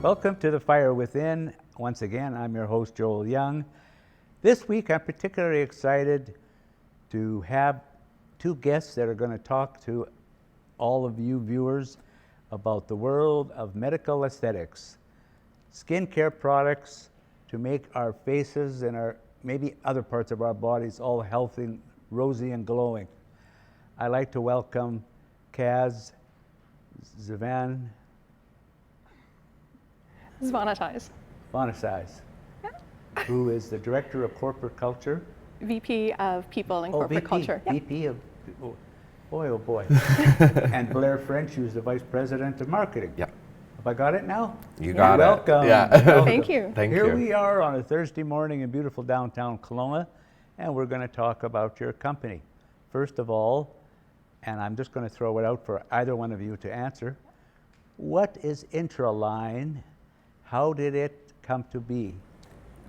Welcome to The Fire Within. Once again, I'm your host, Joel Young. This week, I'm particularly excited to have two guests that are going to talk to all of you viewers about the world of medical aesthetics, skincare products to make our faces and our maybe other parts of our bodies all healthy, rosy, and glowing. I'd like to welcome Kaz Zvanitajs. Yeah. Who is the Director of Corporate Culture. VP of People and Corporate Culture. VP of, oh boy. And Blair French, who's the Vice President of Marketing. Yeah. Have I got it now? You got Welcome. it. Yeah. Welcome. Thank you. Thank Here you. we are on a Thursday morning in beautiful downtown Kelowna, and we're going to talk about your company. First of all, and I'm just going to throw it out for either one of you to answer, what is Intraline? How did it come to be?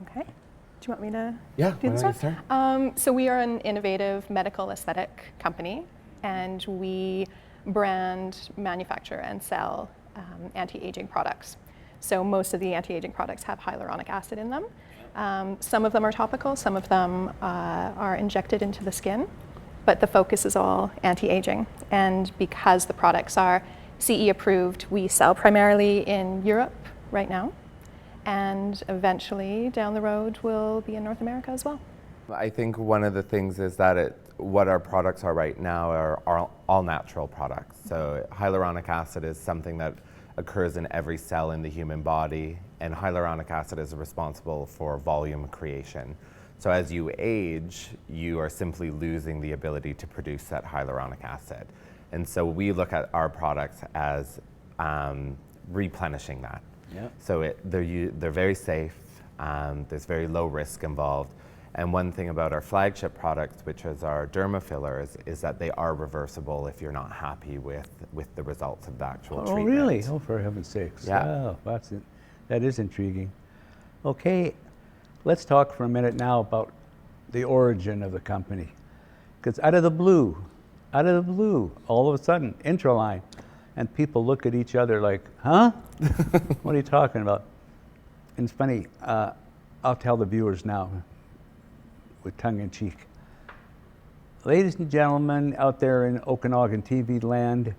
Okay. Do you want me to why do this don't you one? So we are an innovative medical aesthetic company, and we brand, manufacture, and sell anti-aging products. So most of the anti-aging products have hyaluronic acid in them. Some of them are topical, some of them are injected into the skin, but the focus is all anti-aging. And because the products are CE approved, we sell primarily in Europe right now, and eventually down the road we'll be in North America as well. I think one of the things is that what our products are right now are all natural products. So hyaluronic acid is something that occurs in every cell in the human body, and hyaluronic acid is responsible for volume creation. So as you age, you are simply losing the ability to produce that hyaluronic acid. And so we look at our products as replenishing that. Yep. So they're very safe, there's very low risk involved. And one thing about our flagship products, which is our derma fillers, is that they are reversible if you're not happy with the results of the actual treatment. Oh, really? Oh, for heaven's sakes. Yeah. Oh, that is intriguing. Okay, let's talk for a minute now about the origin of the company. Because out of the blue, all of a sudden, Intraline, and people look at each other like, huh? What are you talking about? And it's funny, I'll tell the viewers now with tongue in cheek. Ladies and gentlemen out there in Okanagan TV land,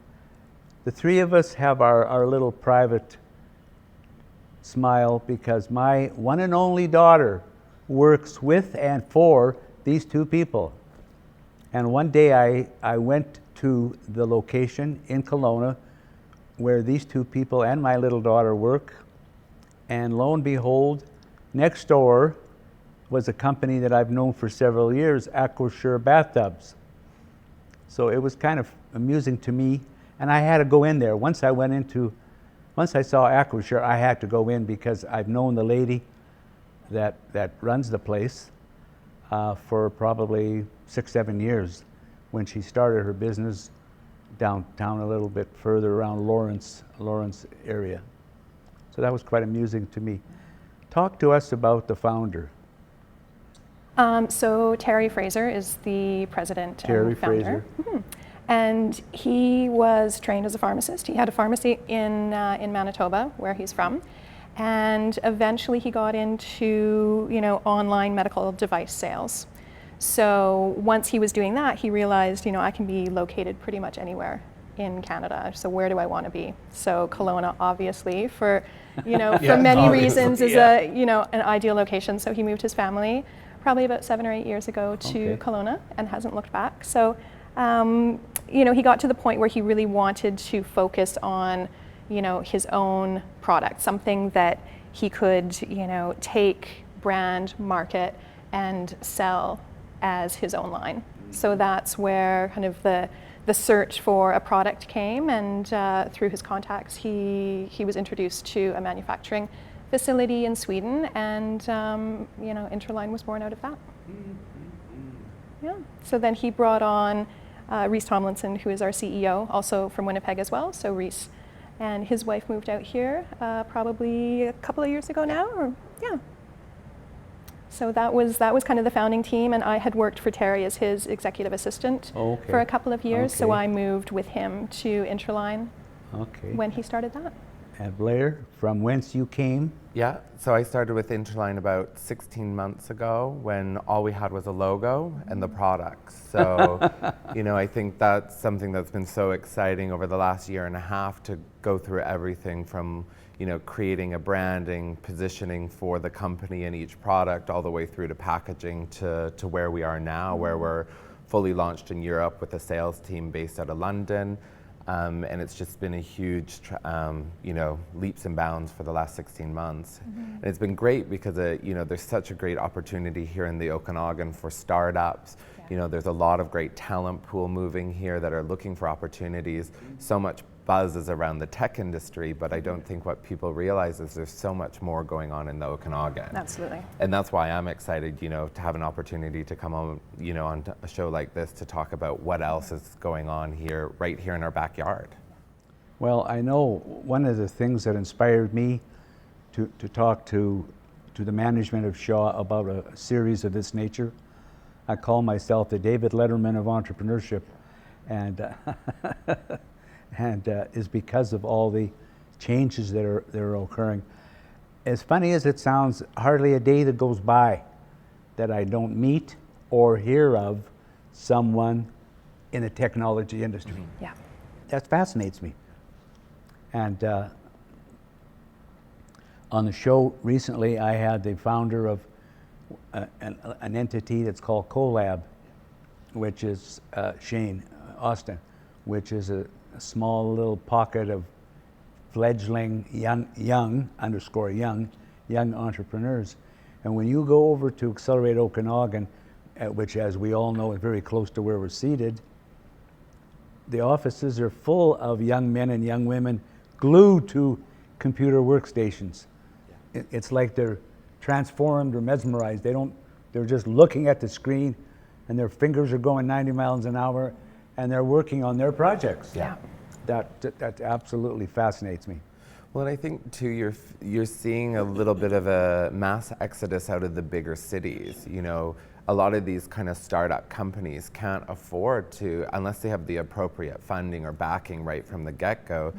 the three of us have our little private smile because my one and only daughter works with and for these two people. And one day I went to the location in Kelowna where these two people and my little daughter work, and lo and behold, next door was a company that I've known for several years, AquaSure bathtubs. So it was kind of amusing to me, and I had to go in there. Once I saw AquaSure, I had to go in because I've known the lady that runs the place for probably 6-7 years when she started her business downtown a little bit further around Lawrence area. So that was quite amusing to me. Talk to us about the founder. So Terry Fraser is the president and founder. Fraser. Mm-hmm. And he was trained as a pharmacist. He had a pharmacy in Manitoba, where he's from. And eventually he got into, online medical device sales. So once he was doing that, he realized, I can be located pretty much anywhere in Canada. So where do I want to be? So Kelowna, obviously, for many reasons, is an ideal location. So he moved his family probably about 7 or 8 years ago to Kelowna and hasn't looked back. So he got to the point where he really wanted to focus on his own product, something that he could take, brand, market, and sell as his own line. So that's where kind of the search for a product came, and through his contacts he was introduced to a manufacturing facility in Sweden, and Intraline was born out of that. Yeah. So then he brought on Reese Tomlinson, who is our CEO, also from Winnipeg as well. So Reese and his wife moved out here probably a couple of years ago now, So that was kind of the founding team, and I had worked for Terry as his executive assistant for a couple of years. So I moved with him to Intraline when he started that. And Blair, from whence you came? Yeah, so I started with Intraline about 16 months ago when all we had was a logo and the products. So, I think that's something that's been so exciting over the last year and a half to go through everything from, creating a branding, positioning for the company and each product, all the way through to packaging to where we are now, where we're fully launched in Europe with a sales team based out of London. And it's just been a huge, leaps and bounds for the last 16 months. And it's been great because, there's such a great opportunity here in the Okanagan for startups. There's a lot of great talent pool moving here that are looking for opportunities. So much buzz is around the tech industry, but I don't think what people realize is there's so much more going on in the Okanagan. Absolutely. And that's why I'm excited, to have an opportunity to come on, on a show like this to talk about what else is going on here, right here in our backyard. Well, I know one of the things that inspired me to talk to the management of Shaw about a series of this nature, I call myself the David Letterman of entrepreneurship, and is because of all the changes that are occurring. As funny as it sounds, hardly a day that goes by that I don't meet or hear of someone in the technology industry. Yeah. That fascinates me. And on the show recently, I had the founder of an entity that's called Collab, which is Shane Austin, which is a small little pocket of fledgling young entrepreneurs. And when you go over to Accelerate Okanagan, which, as we all know, is very close to where we're seated, the offices are full of young men and young women glued to computer workstations. It's like they're transformed or mesmerized. They're just looking at the screen, and their fingers are going 90 miles an hour, and they're working on their projects. Yeah. That absolutely fascinates me. Well, and I think too, you're seeing a little bit of a mass exodus out of the bigger cities. A lot of these kind of startup companies can't afford to, unless they have the appropriate funding or backing right from the get-go,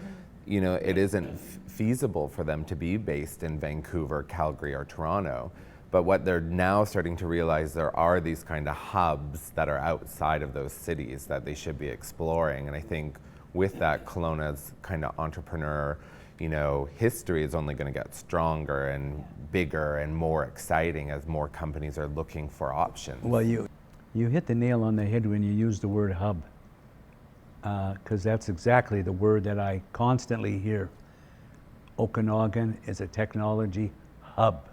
it isn't feasible for them to be based in Vancouver, Calgary, or Toronto. But what they're now starting to realize, there are these kind of hubs that are outside of those cities that they should be exploring. And I think with that, Kelowna's kind of entrepreneur, history is only going to get stronger and bigger and more exciting as more companies are looking for options. Well, you hit the nail on the head when you used the word hub, because that's exactly the word that I constantly hear. Okanagan is a technology hub,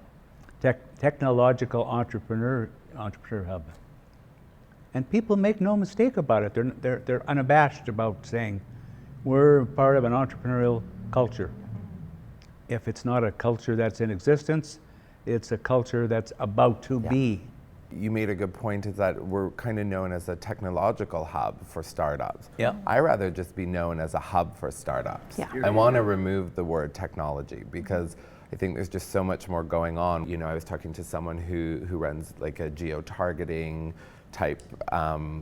technological entrepreneur hub. And people make no mistake about it. They're unabashed about saying, we're part of an entrepreneurial culture. If it's not a culture that's in existence, it's a culture that's about to be. You made a good point, is that we're kind of known as a technological hub for startups. Yeah. I rather just be known as a hub for startups. Yeah. I want to remove the word technology because I think there's just so much more going on. I was talking to someone who runs like a geo-targeting type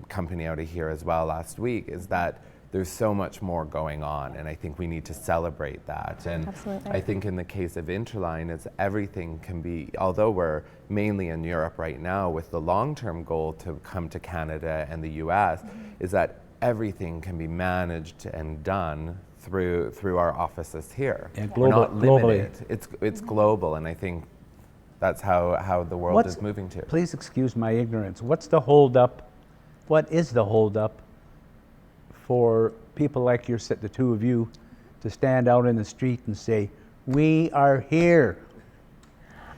company out of here as well last week, is that there's so much more going on, and I think we need to celebrate that. And Absolutely. I think in the case of Intraline, is everything can be, although we're mainly in Europe right now, with the long-term goal to come to Canada and the US, is that everything can be managed and done through our offices here. And We're not globally. limited. It's global, and I think that's how the world is moving to. Please excuse my ignorance. What's the holdup? What is the holdup for people like the two of you to stand out in the street and say, we are here?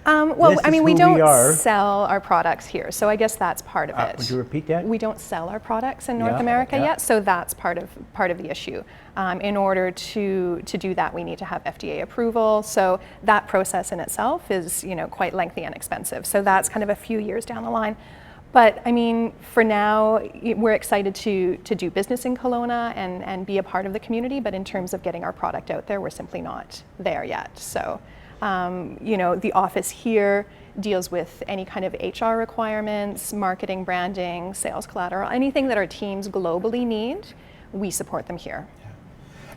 Well, This I mean, is we who don't we are. sell our products here, so I guess that's part of it. Would you repeat that? We don't sell our products in North Yeah, America yeah. yet, so that's part of the issue. In order to do that, we need to have FDA approval. So that process in itself is, quite lengthy and expensive. So that's kind of a few years down the line. But I mean, for now, we're excited to do business in Kelowna and be a part of the community. But in terms of getting our product out there, we're simply not there yet. So, the office here deals with any kind of HR requirements, marketing, branding, sales collateral, anything that our teams globally need, we support them here.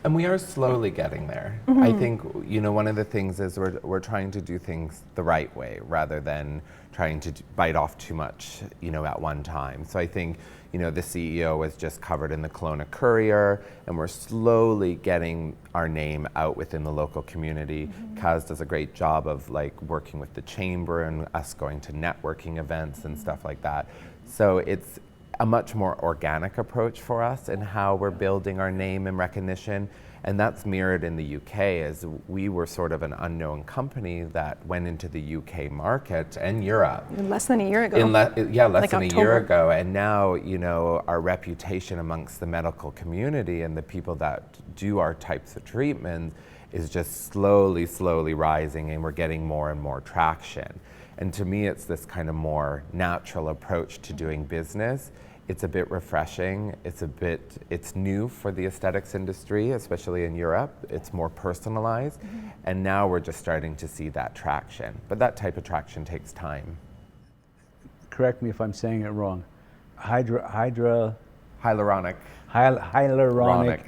And we are slowly getting there. I think, you know, one of the things is we're trying to do things the right way rather than trying to bite off too much, you know, at one time. So I think, you know, the CEO was just covered in the Kelowna Courier, and we're slowly getting our name out within the local community. Kaz does a great job of like working with the chamber and us going to networking events and stuff like that. So it's a much more organic approach for us in how we're building our name and recognition. And that's mirrored in the UK, as we were sort of an unknown company that went into the UK market and Europe. Less than a year ago. Less Like than October. a year ago. And now, you know, our reputation amongst the medical community and the people that do our types of treatment is just slowly rising, and we're getting more and more traction. And to me, it's this kind of more natural approach to doing business. It's a bit refreshing. It's new for the aesthetics industry, especially in Europe. It's more personalized. And now we're just starting to see that traction. But that type of traction takes time. Correct me if I'm saying it wrong. Hyaluronic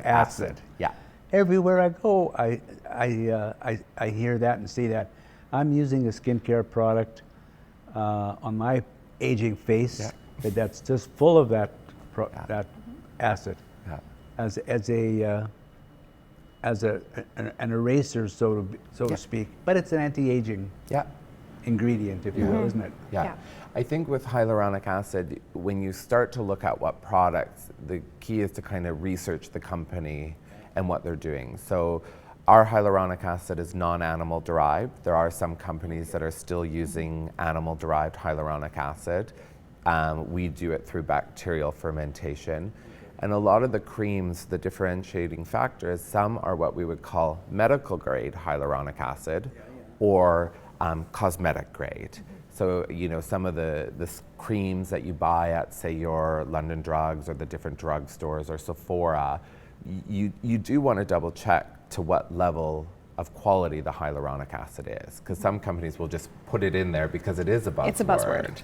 acid. Yeah. Everywhere I go, I hear that and see that. I'm using a skincare product on my aging face. Yeah. That's just full of that that acid, Yeah. as an eraser, so to speak. But it's an anti-aging Yeah. ingredient, if you will, isn't it? Yeah. Yeah. I think with hyaluronic acid, when you start to look at what products, the key is to kind of research the company and what they're doing. So our hyaluronic acid is non-animal derived. There are some companies that are still using animal derived hyaluronic acid. We do it through bacterial fermentation. And a lot of the creams, the differentiating factor is some are what we would call medical grade hyaluronic acid or cosmetic grade. So, you know, some of the creams that you buy at, say, your London Drugs or the different drugstores or Sephora, you do want to double check to what level of quality the hyaluronic acid is, because some companies will just put it in there because it is a buzzword. It's a buzzword.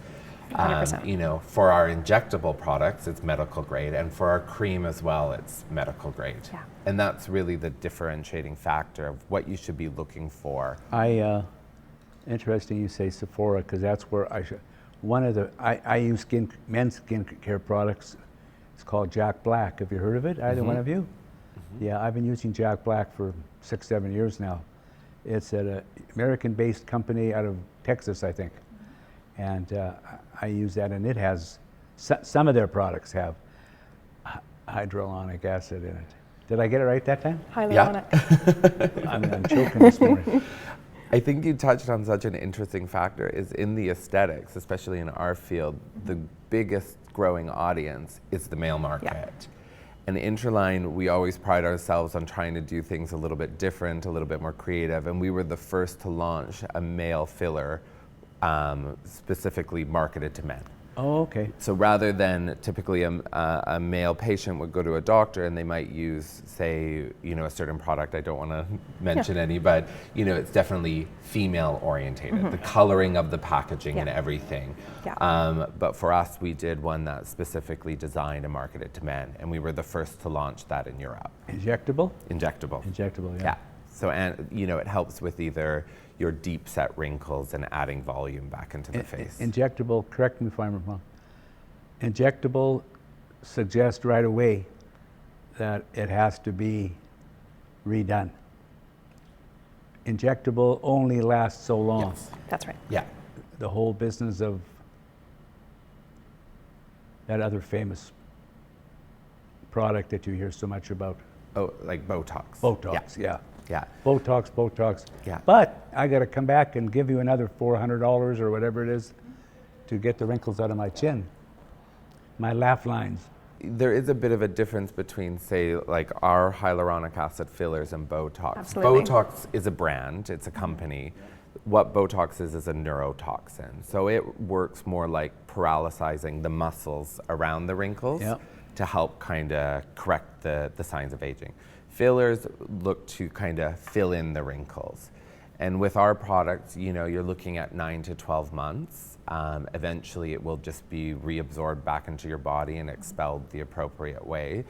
100%. You know, for our injectable products, it's medical grade, and for our cream as well, it's medical grade. Yeah. And that's really the differentiating factor of what you should be looking for. Interesting you say Sephora, because that's where I use men's skincare products. It's called Jack Black. Have you heard of it? Either one of you? Yeah, I've been using Jack Black for 6-7 years now. It's an American-based company out of Texas, I think. And I use that, and it has, some of their products have hyaluronic acid in it. Did I get it right that time? Hyaluronic. I'm choking this morning. I think you touched on such an interesting factor is in the aesthetics, especially in our field, the biggest growing audience is the male market. Yeah. And Intraline, we always pride ourselves on trying to do things a little bit different, a little bit more creative, and we were the first to launch a male filler specifically marketed to men. Oh, okay. So rather than typically a male patient would go to a doctor and they might use, say, you know, a certain product, I don't want to mention any, but, you know, it's definitely female orientated, the coloring of the packaging and everything. Yeah. But for us, we did one that's specifically designed and marketed to men, and we were the first to launch that in Europe. Injectable? Injectable. Injectable, yeah. Yeah. So, and, you know, it helps with either your deep set wrinkles and adding volume back into the face. Injectable, correct me if I'm wrong. Injectable suggests right away that it has to be redone. Injectable only lasts so long. Yes. That's right. Yeah. The whole business of that other famous product that you hear so much about. Oh, like Botox. Botox, yeah. Yeah. Botox. Yeah. But I got to come back and give you another $400 or whatever it is to get the wrinkles out of my chin, my laugh lines. There is a bit of a difference between, say, like our hyaluronic acid fillers and Botox. Absolutely. Botox is a brand, it's a company. What Botox is a neurotoxin. So it works more like paralyzing the muscles around the wrinkles to help kind of correct the signs of aging. Fillers look to kind of fill in the wrinkles. And with our products, you know, you're looking at 9 to 12 months. Eventually it will just be reabsorbed back into your body and expelled the appropriate way.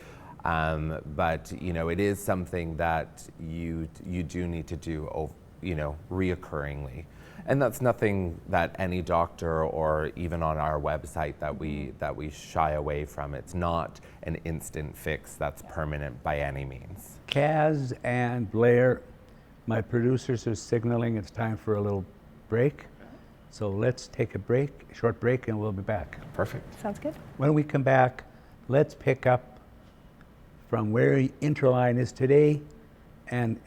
But it is something that you do need to do, reoccurringly. And that's nothing that any doctor or even on our website that we shy away from. It's not an instant fix that's permanent by any means. Kaz and Blair, my producers are signaling it's time for a little break. So let's take a short break, and we'll be back. Perfect. Sounds good. When we come back, let's pick up from where Intraline is today and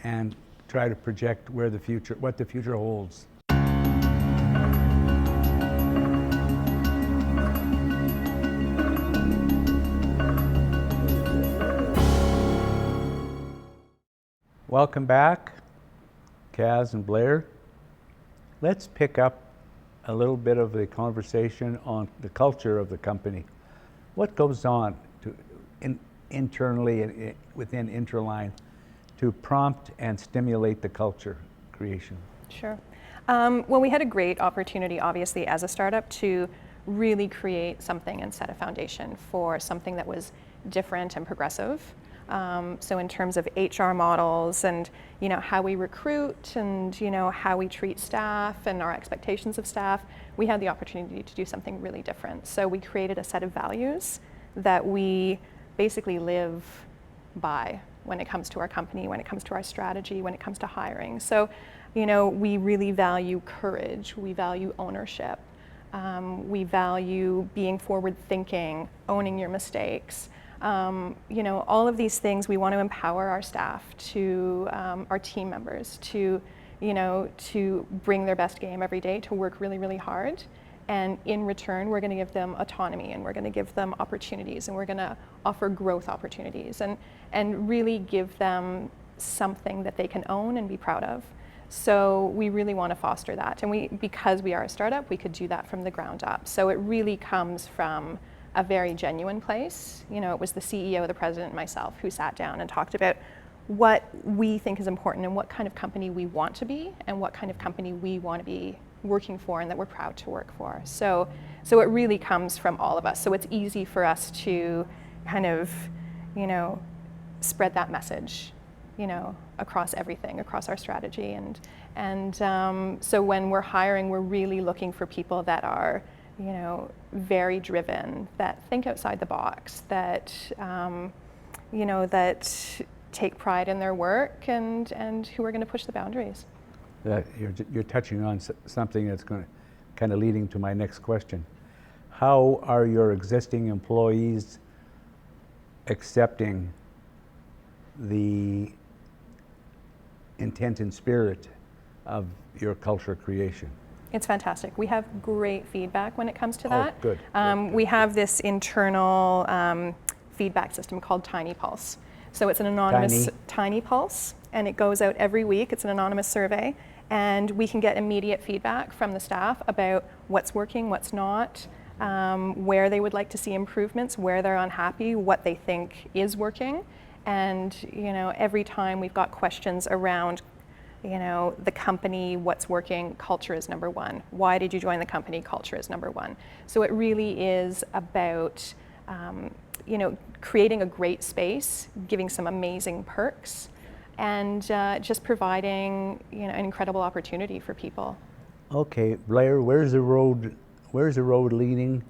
try to project what the future holds. Welcome back, Kaz and Blair. Let's pick up a little bit of the conversation on the culture of the company. What goes on internally within Intraline to prompt and stimulate the culture creation? Sure. Well, we had a great opportunity, obviously, as a startup to really create something and set a foundation for something that was different and progressive. So in terms of HR models and how we recruit and how we treat staff and our expectations of staff, we had the opportunity to do something really different. So we created a set of values that we basically live by when it comes to our company, when it comes to our strategy, when it comes to hiring. So we really value courage, we value ownership, we value being forward thinking, owning your mistakes. All of these things, we want to empower our staff to, our team members to bring their best game every day, to work really, really hard. And in return, we're going to give them autonomy, and we're going to give them opportunities, and we're going to offer growth opportunities, and really give them something that they can own and be proud of. So we really want to foster that. And because we are a startup, we could do that from the ground up. So it really comes from a very genuine place. It was the CEO, the president, and myself who sat down and talked about what we think is important and what kind of company we want to be and what kind of company we want to be working for and that we're proud to work for. So it really comes from all of us. So it's easy for us to kind of, spread that message, across everything, across our strategy. And so when we're hiring, we're really looking for people that are very driven, that think outside the box, that that take pride in their work, and who are going to push the boundaries. You're touching on something that's going to kind of leading to my next question. How are your existing employees accepting the intent and spirit of your culture creation? It's fantastic. We have great feedback when it comes to that. Good. We have this internal feedback system called Tiny Pulse. So it's an anonymous Tiny Pulse, and it goes out every week. It's an anonymous survey, and we can get immediate feedback from the staff about what's working, what's not, where they would like to see improvements, where they're unhappy, what they think is working. And every time we've got questions around the company, what's working, culture is number one. Why did you join the company? Culture is number one. So it really is about, creating a great space, giving some amazing perks, and just providing, an incredible opportunity for people. Okay, Blair, where's the road leading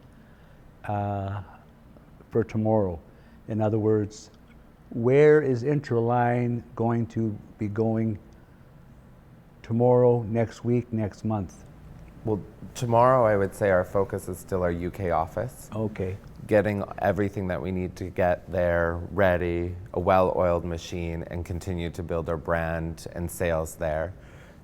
for tomorrow? In other words, where is Intraline going to be going tomorrow, next week, next month? Well, tomorrow I would say our focus is still our UK office. Okay. Getting everything that we need to get there ready, a well-oiled machine, and continue to build our brand and sales there.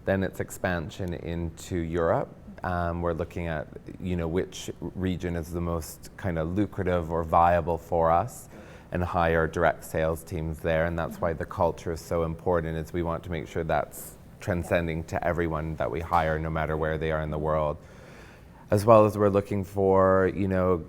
Then it's expansion into Europe. We're looking at which region is the most kind of lucrative or viable for us, and hire direct sales teams there. And that's why the culture is so important, is we want to make sure that's transcending to everyone that we hire, no matter where they are in the world. As well as we're looking for,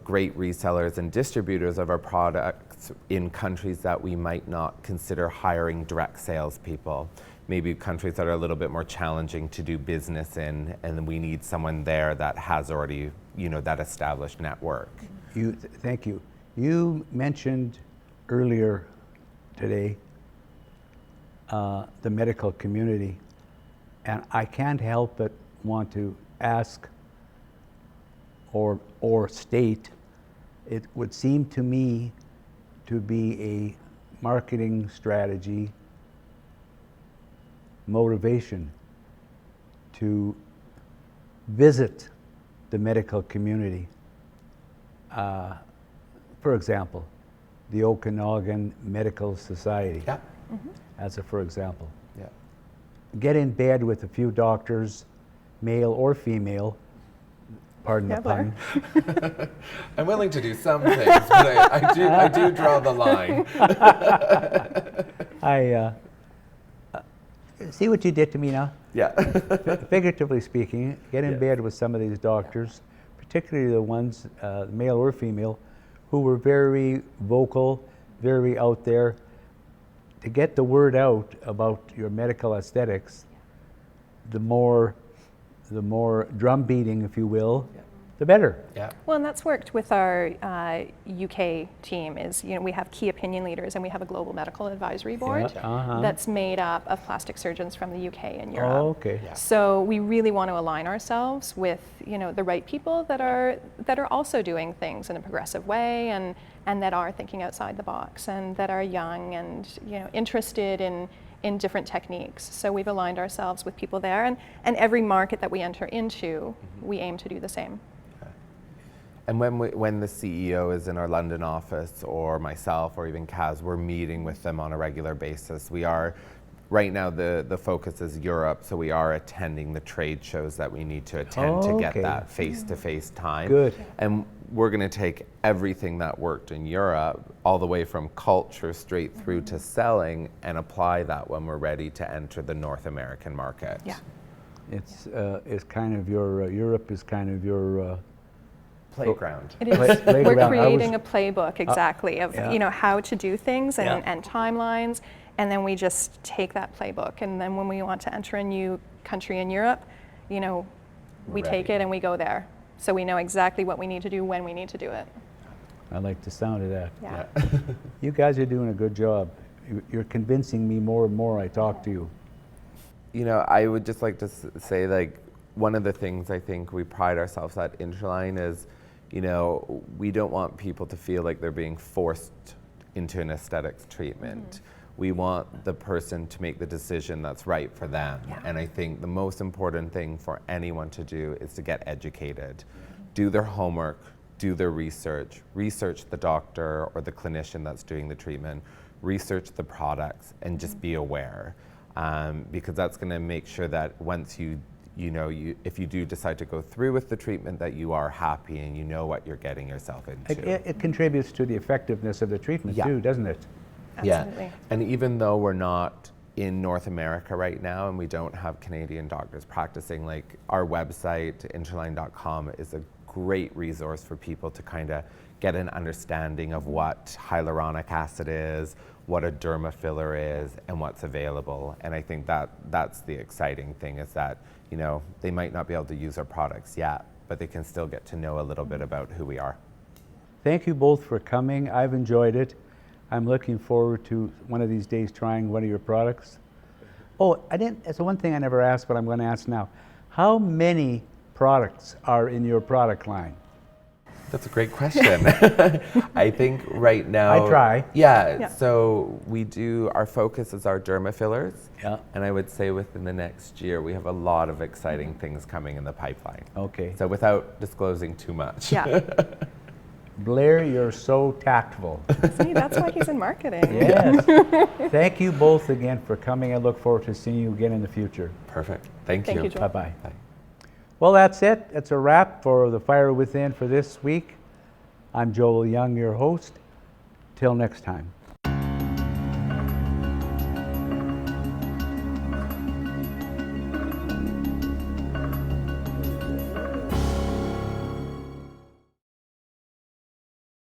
great resellers and distributors of our products in countries that we might not consider hiring direct salespeople. Maybe countries that are a little bit more challenging to do business in, and we need someone there that has already, that established network. Thank you. You mentioned earlier today, the medical community. And I can't help but want to ask or state, it would seem to me to be a marketing strategy motivation to visit the medical community. For example, the Okanagan Medical Society, Yeah. as a for example. Yeah. Get in bed with a few doctors, male or female, pardon the Blair. pun. I'm willing to do some things, but I do draw the line. I see what you did to me now. Yeah. Figuratively speaking, get in Yes. bed with some of these doctors, particularly the ones, male or female, who were very vocal, very out there, to get the word out about your medical aesthetics. The more drum beating, if you will, Yeah. the better. Yeah. Well, and that's worked with our UK team. Is we have key opinion leaders and we have a global medical advisory board that's made up of plastic surgeons from the UK and Europe. Oh, okay. Yeah. So we really want to align ourselves with the right people that are also doing things in a progressive way and that are thinking outside the box and that are young and interested in different techniques. So we've aligned ourselves with people there, and every market that we enter into, we aim to do the same. And when the CEO is in our London office, or myself, or even Kaz, we're meeting with them on a regular basis. We are, right now the focus is Europe, so we are attending the trade shows that we need to attend to get Okay. that face-to-face time. Good. And we're going to take everything that worked in Europe, all the way from culture straight through to selling, and apply that when we're ready to enter the North American market. Yeah. It's kind of your, Europe is kind of your, Playground. It is. Playground. We're I creating was- a playbook exactly of yeah. how to do things and, Yeah. and timelines, and then we just take that playbook, and then when we want to enter a new country in Europe, we take ready. it and we go there. So we know exactly what we need to do when we need to do it. I like the sound of that. Yeah. You guys are doing a good job. You're convincing me more and more I talk to you. I would just like to say, like, one of the things I think we pride ourselves at Intraline is, we don't want people to feel like they're being forced into an aesthetics treatment. We want the person to make the decision that's right for them. Yeah. And I think the most important thing for anyone to do is to get educated, do their homework, do their research the doctor or the clinician that's doing the treatment, research the products, and just be aware. Because that's going to make sure that once if you do decide to go through with the treatment, that you are happy and you know what you're getting yourself into. It contributes to the effectiveness of the treatment Yeah. too, doesn't it? Absolutely. Yeah, and even though we're not in North America right now and we don't have Canadian doctors practicing, like, our website, Intraline.com, is a great resource for people to kind of get an understanding of what hyaluronic acid is, what a derma filler is, and what's available. And I think that's the exciting thing, is that they might not be able to use our products yet, but they can still get to know a little bit about who we are. Thank you both for coming. I've enjoyed it. I'm looking forward to one of these days trying one of your products. Oh, it's one thing I never asked, but I'm going to ask now. How many products are in your product line? That's a great question. I think right now... I try. Yeah. So our focus is our derma fillers. Yeah. And I would say within the next year, we have a lot of exciting things coming in the pipeline. Okay. So without disclosing too much. Yeah. Blair, you're so tactful. See, that's why he's in marketing. Yes. Thank you both again for coming. I look forward to seeing you again in the future. Perfect. Thank Thank you. you, Joel. Bye-bye. Bye. Well, that's it. That's a wrap for The Fire Within for this week. I'm Joel Young, your host. Till next time.